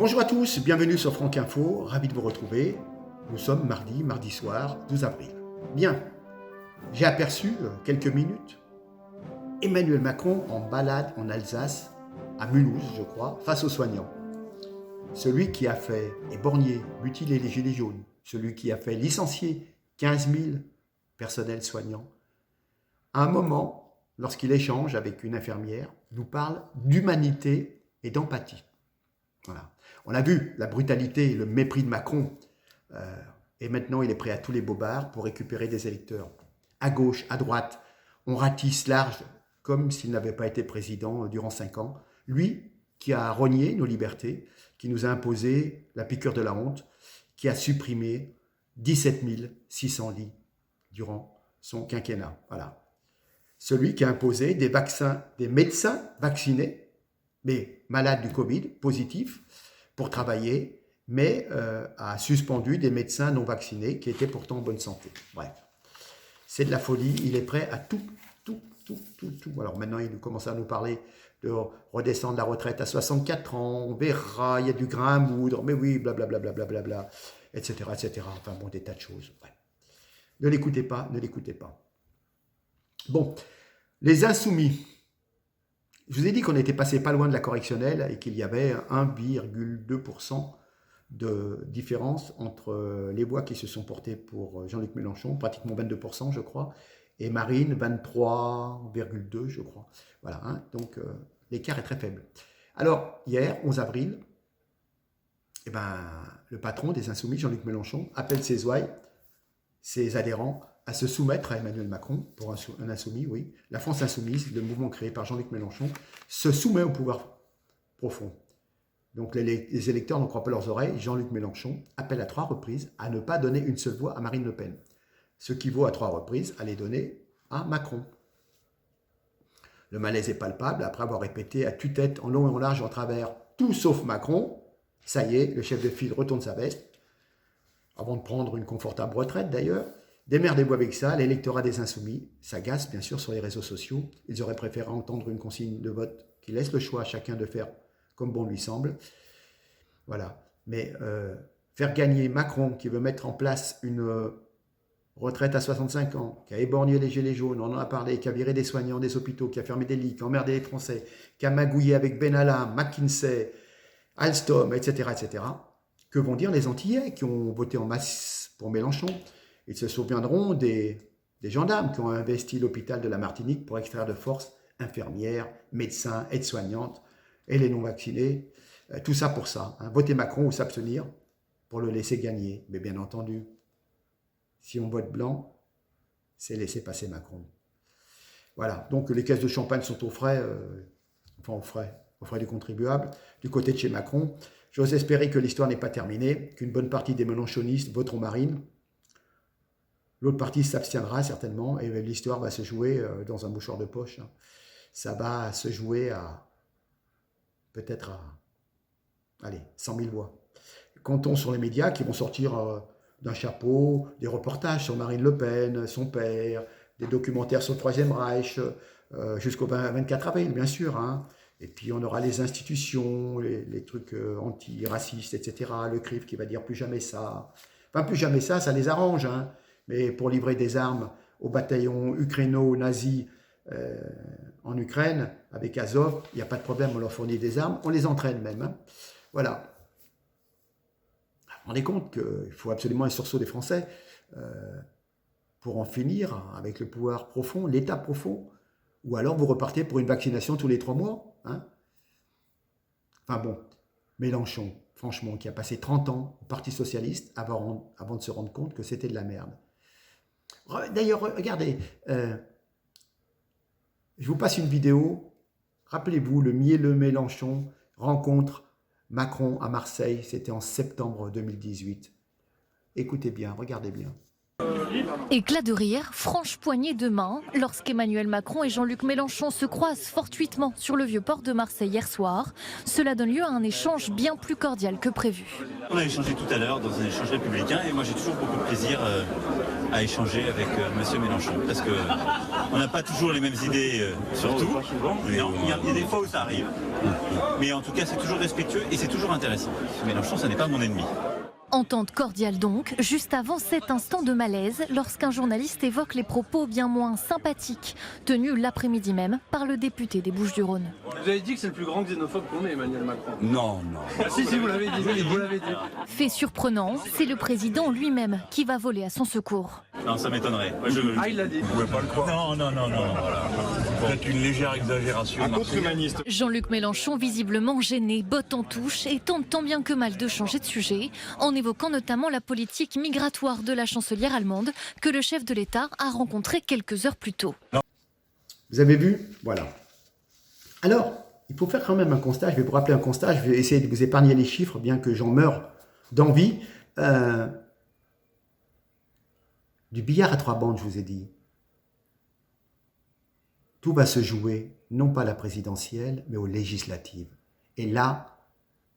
Bonjour à tous, bienvenue sur Franck Info, ravi de vous retrouver. Nous sommes mardi soir, 12 avril. Bien, j'ai aperçu quelques minutes Emmanuel Macron en balade en Alsace, à Mulhouse je crois, face aux soignants. Celui qui a fait éborgner, mutiler les gilets jaunes, celui qui a fait licencier 15 000 personnels soignants, à un moment, lorsqu'il échange avec une infirmière, nous parle d'humanité et d'empathie. Voilà. On a vu la brutalité et le mépris de Macron, et maintenant il est prêt à tous les bobards pour récupérer des électeurs. À gauche, à droite, on ratisse large, comme s'il n'avait pas été président durant 5 ans. Lui, qui a rogné nos libertés, qui nous a imposé la piqûre de la honte, qui a supprimé 17 600 lits durant son quinquennat. Voilà. Celui qui a imposé des vaccins, des médecins vaccinés, mais malades du Covid, positifs, pour travailler, mais a suspendu des médecins non vaccinés qui étaient pourtant en bonne santé. Bref, c'est de la folie, il est prêt à tout. Alors maintenant, il commence à nous parler de redescendre la retraite à 64 ans, on verra, il y a du grain à moudre, mais oui, blablabla, etc., etc. Enfin bon, des tas de choses. Bref. Ne l'écoutez pas, ne l'écoutez pas. Bon, les insoumis. Je vous ai dit qu'on était passé pas loin de la correctionnelle et qu'il y avait 1,2% de différence entre les voix qui se sont portées pour Jean-Luc Mélenchon, pratiquement 22% je crois, et Marine 23,2 je crois. Voilà, hein, donc l'écart est très faible. Alors hier, 11 avril, eh ben, le patron des Insoumis, Jean-Luc Mélenchon, appelle ses ouailles, ses adhérents, à se soumettre à Emmanuel Macron, pour un insoumis, oui. La France insoumise, le mouvement créé par Jean-Luc Mélenchon, se soumet au pouvoir profond. Donc les électeurs n'en croient pas leurs oreilles. Jean-Luc Mélenchon appelle à 3 reprises à ne pas donner une seule voix à Marine Le Pen. Ce qui vaut à 3 reprises à les donner à Macron. Le malaise est palpable après avoir répété à tue-tête, en long et en large, en travers, tout sauf Macron. Ça y est, le chef de file retourne sa veste, avant de prendre une confortable retraite d'ailleurs. Démerdez-vous avec ça, l'électorat des Insoumis s'agace bien sûr sur les réseaux sociaux. Ils auraient préféré entendre une consigne de vote qui laisse le choix à chacun de faire comme bon lui semble. Voilà. Mais faire gagner Macron, qui veut mettre en place une retraite à 65 ans, qui a éborgné les gilets jaunes, on en a parlé, qui a viré des soignants des hôpitaux, qui a fermé des lits, qui a emmerdé les Français, qui a magouillé avec Benalla, McKinsey, Alstom, etc., etc. Que vont dire les Antillais qui ont voté en masse pour Mélenchon? Ils se souviendront des gendarmes qui ont investi l'hôpital de la Martinique pour extraire de force infirmières, médecins, aides-soignantes et les non-vaccinés. Tout ça pour ça. Hein. Voter Macron ou s'abstenir pour le laisser gagner. Mais bien entendu, si on vote blanc, c'est laisser passer Macron. Voilà. Donc les caisses de champagne sont aux frais, aux frais du contribuable, du côté de chez Macron. J'ose espérer que l'histoire n'est pas terminée, qu'une bonne partie des mélenchonistes voteront Marine. L'autre partie s'abstiendra certainement et l'histoire va se jouer dans un mouchoir de poche. Ça va se jouer à peut-être à 100 000 voix. Comptons sur les médias qui vont sortir d'un chapeau des reportages sur Marine Le Pen, son père, des documentaires sur le Troisième Reich, jusqu'au 24 avril bien sûr. Hein. Et puis on aura les institutions, les trucs anti-racistes, etc. Le CRIF qui va dire plus jamais ça. Enfin plus jamais ça, ça les arrange. Hein. Mais pour livrer des armes aux bataillons ukraino-nazis en Ukraine, avec Azov, il n'y a pas de problème, on leur fournit des armes, on les entraîne même. Hein. Voilà. Vous vous rendez compte qu'il faut absolument un sursaut des Français pour en finir avec le pouvoir profond, l'État profond, ou alors vous repartez pour une vaccination tous les 3 mois. Hein. Enfin bon, Mélenchon, franchement, qui a passé 30 ans au Parti Socialiste avant de se rendre compte que c'était de la merde. D'ailleurs, regardez, je vous passe une vidéo. Rappelez-vous, le mielleux Mélenchon rencontre Macron à Marseille. C'était en septembre 2018. Écoutez bien, regardez bien. Éclat de rire, franche poignée de main, lorsqu'Emmanuel Macron et Jean-Luc Mélenchon se croisent fortuitement sur le vieux port de Marseille hier soir. Cela donne lieu à un échange bien plus cordial que prévu. On a échangé tout à l'heure dans un échange républicain et moi j'ai toujours beaucoup de plaisir à échanger avec M. Mélenchon, parce qu'on n'a pas toujours les mêmes idées sur tout. Il y a des fois où ça arrive, mais en tout cas c'est toujours respectueux et c'est toujours intéressant. M. Mélenchon, ça n'est pas mon ennemi. Entente cordiale donc, juste avant cet instant de malaise, lorsqu'un journaliste évoque les propos bien moins sympathiques tenus l'après-midi même par le député des Bouches-du-Rhône. Vous avez dit que c'est le plus grand xénophobe qu'on ait, Emmanuel Macron. Non. Ah si, vous l'avez dit, vous l'avez dit. Fait surprenant, c'est le président lui-même qui va voler à son secours. Non, ça m'étonnerait. Ah, il l'a dit. Vous pouvez pas le croire. Non, voilà. Peut-être une légère exagération. Un contre-humaniste. Jean-Luc Mélenchon, visiblement gêné, botte en touche et tente tant bien que mal de changer de sujet, en évoquant notamment la politique migratoire de la chancelière allemande que le chef de l'État a rencontré quelques heures plus tôt. Vous avez vu? Voilà. Alors, il faut faire quand même un constat. Je vais vous rappeler un constat. Je vais essayer de vous épargner les chiffres, bien que j'en meure d'envie. Du billard à 3 bandes, je vous ai dit. Tout va se jouer, non pas à la présidentielle, mais aux législatives. Et là,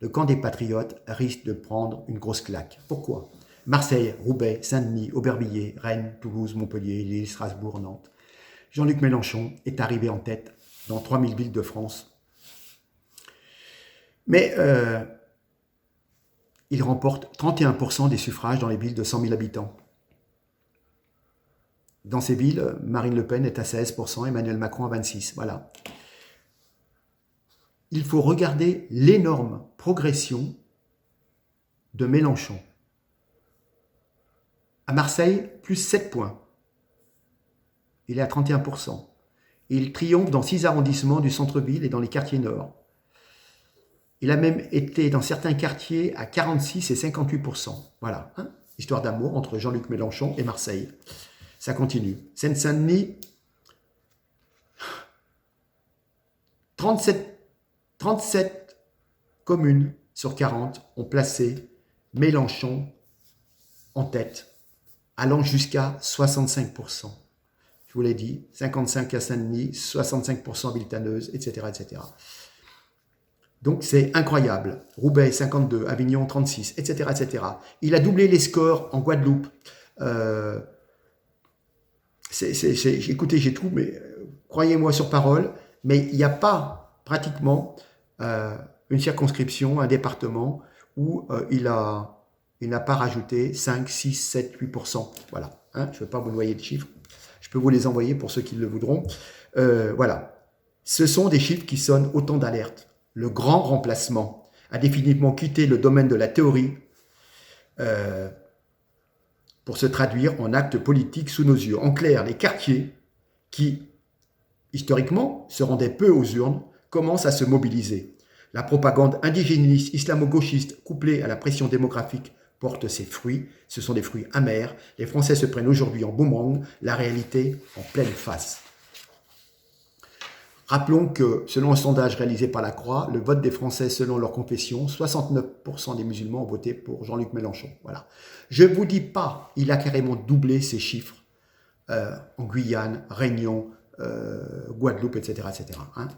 le camp des patriotes risque de prendre une grosse claque. Pourquoi? Marseille, Roubaix, Saint-Denis, Aubervilliers, Rennes, Toulouse, Montpellier, Lille, Strasbourg, Nantes. Jean-Luc Mélenchon est arrivé en tête dans 3000 villes de France. Mais il remporte 31% des suffrages dans les villes de 100 000 habitants. Dans ces villes, Marine Le Pen est à 16%, Emmanuel Macron à 26%. Voilà. Il faut regarder l'énorme progression de Mélenchon. À Marseille, plus 7 points. Il est à 31%. Il triomphe dans 6 arrondissements du centre-ville et dans les quartiers nord. Il a même été dans certains quartiers à 46 et 58%. Voilà. Hein, histoire d'amour entre Jean-Luc Mélenchon et Marseille. Ça continue. Seine-Saint-Denis, 37 communes sur 40 ont placé Mélenchon en tête, allant jusqu'à 65%. Je vous l'ai dit, 55 à Saint-Denis, 65% à Villetaneuse, etc., etc. Donc c'est incroyable. Roubaix, 52, Avignon, 36, etc., etc. Il a doublé les scores en Guadeloupe. Écoutez, j'ai tout, mais croyez-moi sur parole, mais il n'y a pas pratiquement une circonscription, un département où il n'a pas rajouté 5, 6, 7, 8%. Voilà. Hein, je ne veux pas vous noyer de chiffres. Je peux vous les envoyer pour ceux qui le voudront. Voilà. Ce sont des chiffres qui sonnent autant d'alerte. Le grand remplacement a définitivement quitté le domaine de la théorie pour se traduire en actes politiques sous nos yeux. En clair, les quartiers qui, historiquement, se rendaient peu aux urnes, commencent à se mobiliser. La propagande indigéniste, islamo-gauchiste, couplée à la pression démographique, porte ses fruits. Ce sont des fruits amers. Les Français se prennent aujourd'hui en boomerang, la réalité en pleine face. Rappelons que, selon un sondage réalisé par la Croix, le vote des Français selon leur confession, 69% des musulmans ont voté pour Jean-Luc Mélenchon. Voilà. Je ne vous dis pas, il a carrément doublé ses chiffres en Guyane, Réunion, Guadeloupe, etc. etc. Hein.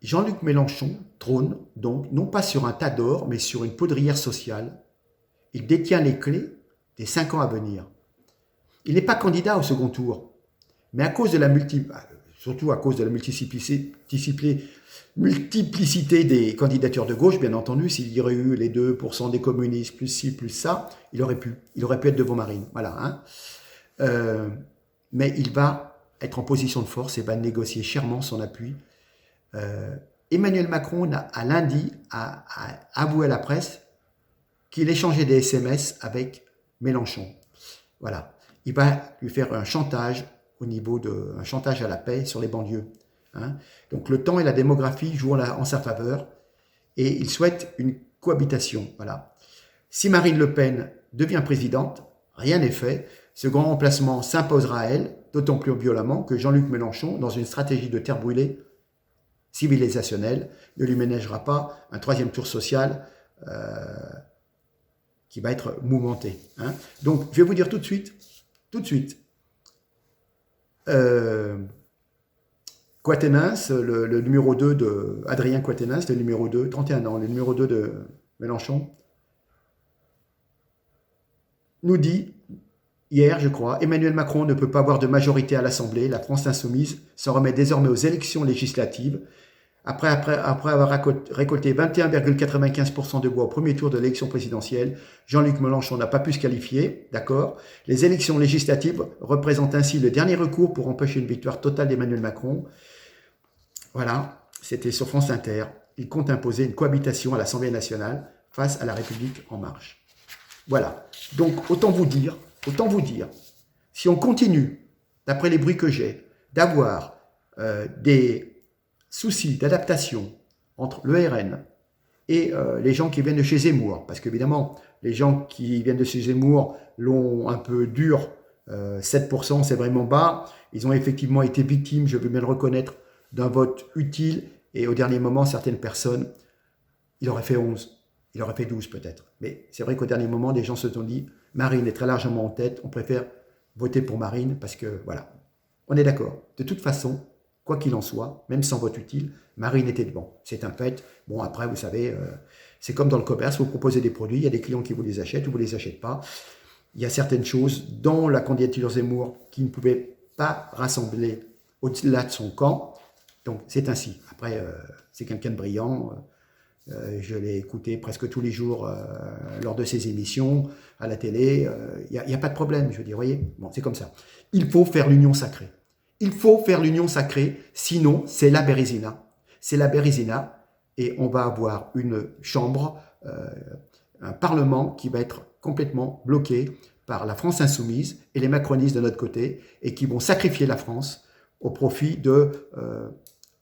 Jean-Luc Mélenchon trône donc non pas sur un tas d'or, mais sur une poudrière sociale. Il détient les clés des 5 ans à venir. Il n'est pas candidat au second tour, mais à cause de la surtout à cause de la multiplicité des candidatures de gauche, bien entendu, s'il y aurait eu les 2% des communistes, plus ci, plus ça, il aurait pu être devant Marine. Voilà. Hein. Mais il va être en position de force et va négocier chèrement son appui. Emmanuel Macron a lundi avoué à la presse qu'il échangeait des SMS avec Mélenchon. Voilà. Il va lui faire un chantage un chantage à la paix sur les banlieues. Hein. Donc le temps et la démographie jouent en sa faveur et il souhaite une cohabitation. Voilà. Si Marine Le Pen devient présidente, rien n'est fait. Ce grand remplacement s'imposera à elle, d'autant plus violemment que Jean-Luc Mélenchon, dans une stratégie de terre brûlée civilisationnelle, ne lui ménagera pas un 3e tour social qui va être mouvementé. Hein. Donc je vais vous dire tout de suite, Quatennens, le numéro 2 de Adrien Quatennens, le numéro 2, 31 ans, le numéro 2 de Mélenchon, nous dit hier, je crois, Emmanuel Macron ne peut pas avoir de majorité à l'Assemblée. La France insoumise s'en remet désormais aux élections législatives. Après avoir récolté 21,95% de voix au premier tour de l'élection présidentielle, Jean-Luc Mélenchon n'a pas pu se qualifier, d'accord? Les élections législatives représentent ainsi le dernier recours pour empêcher une victoire totale d'Emmanuel Macron. Voilà, c'était sur France Inter. Il compte imposer une cohabitation à l'Assemblée nationale face à la République en marche. Voilà, donc autant vous dire, si on continue, d'après les bruits que j'ai, d'avoir des soucis d'adaptation entre le RN et les gens qui viennent de chez Zemmour, parce qu'évidemment, les gens qui viennent de chez Zemmour l'ont un peu dur, 7% c'est vraiment bas, ils ont effectivement été victimes, je veux bien le reconnaître, d'un vote utile, et au dernier moment, certaines personnes, il aurait fait 11, il aurait fait 12 peut-être, mais c'est vrai qu'au dernier moment, des gens se sont dit, Marine est très largement en tête, on préfère voter pour Marine, parce que voilà, on est d'accord, de toute façon, quoi qu'il en soit, même sans vote utile, Marine était devant. C'est un fait. Bon, après, vous savez, c'est comme dans le commerce, vous proposez des produits, il y a des clients qui vous les achètent ou vous ne les achetez pas. Il y a certaines choses dans la candidature Zemmour qui ne pouvaient pas rassembler au-delà de son camp. Donc, c'est ainsi. Après, c'est quelqu'un de brillant. Je l'ai écouté presque tous les jours lors de ses émissions à la télé. Il n'y a pas de problème, je veux dire, voyez. Bon, c'est comme ça. Il faut faire l'union sacrée. Il faut faire l'union sacrée, sinon c'est la Bérésina. C'est la Bérésina et on va avoir une chambre, un parlement qui va être complètement bloqué par la France insoumise et les macronistes de notre côté et qui vont sacrifier la France au profit de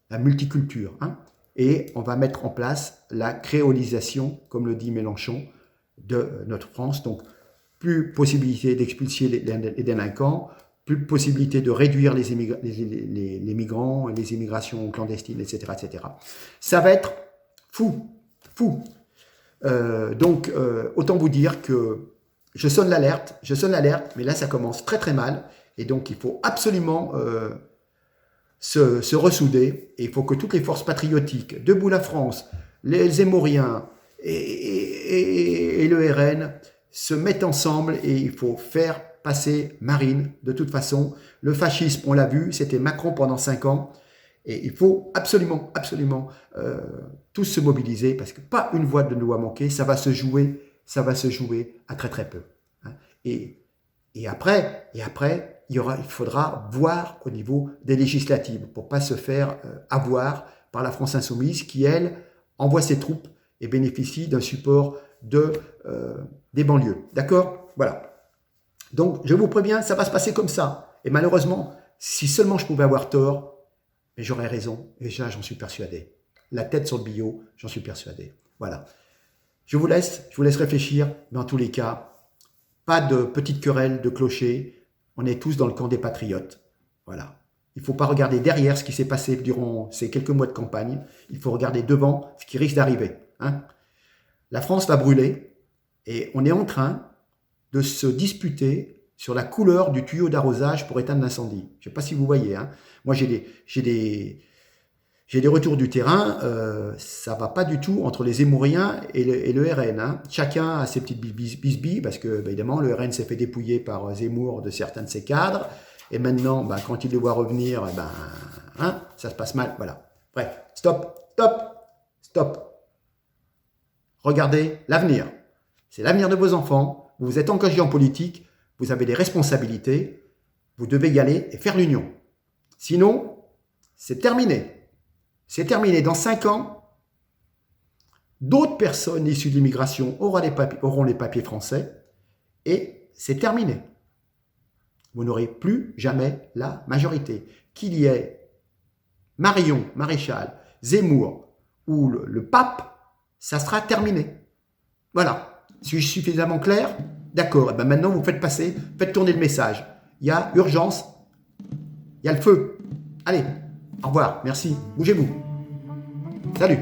la multiculture. Hein. Et on va mettre en place la créolisation, comme le dit Mélenchon, de notre France. Donc, plus possibilité d'expulser les délinquants, plus de possibilité de réduire les migrants, les immigrations clandestines, etc., etc. Ça va être fou, fou. Donc, autant vous dire que je sonne l'alerte, mais là, ça commence très, très mal. Et donc, il faut absolument se ressouder. Et il faut que toutes les forces patriotiques, Debout la France, les Zemmouriens et le RN se mettent ensemble et il faut faire passer Marine. De toute façon, le fascisme, on l'a vu, c'était Macron pendant 5 ans. Et il faut absolument, absolument tous se mobiliser parce que pas une voix ne doit manquer. Ça va se jouer à très, très peu. Hein. Et après, il faudra voir au niveau des législatives pour ne pas se faire avoir par la France insoumise qui, elle, envoie ses troupes et bénéficie d'un support des banlieues. D'accord ? Voilà. Donc, je vous préviens, ça va se passer comme ça. Et malheureusement, si seulement je pouvais avoir tort, mais j'aurais raison. Et déjà, j'en suis persuadé. La tête sur le billot, j'en suis persuadé. Voilà. Je vous laisse réfléchir. Mais en tous les cas, pas de petites querelles de clochers. On est tous dans le camp des patriotes. Voilà. Il ne faut pas regarder derrière ce qui s'est passé durant ces quelques mois de campagne. Il faut regarder devant ce qui risque d'arriver. Hein. La France va brûler et on est en train de se disputer sur la couleur du tuyau d'arrosage pour éteindre l'incendie. Je ne sais pas si vous voyez. Hein. Moi, j'ai des retours du terrain. Ça ne va pas du tout entre les Zemmouriens et le RN. Hein. Chacun a ses petites bisbilles parce que, évidemment, le RN s'est fait dépouiller par Zemmour de certains de ses cadres. Et maintenant, quand il le voit revenir, ça se passe mal. Voilà. Bref, stop. Regardez l'avenir. C'est l'avenir de vos enfants. Vous vous êtes engagés en politique. Vous avez des responsabilités. Vous devez y aller et faire l'union. Sinon, c'est terminé. C'est terminé. Dans 5 ans, d'autres personnes issues de l'immigration auront les papiers français et c'est terminé. Vous n'aurez plus jamais la majorité. Qu'il y ait Marion, Maréchal, Zemmour ou le pape, ça sera terminé. Voilà. Si je suis suffisamment clair, d'accord. Et maintenant, vous faites tourner le message. Il y a urgence, il y a le feu. Allez, au revoir, merci. Bougez-vous. Salut.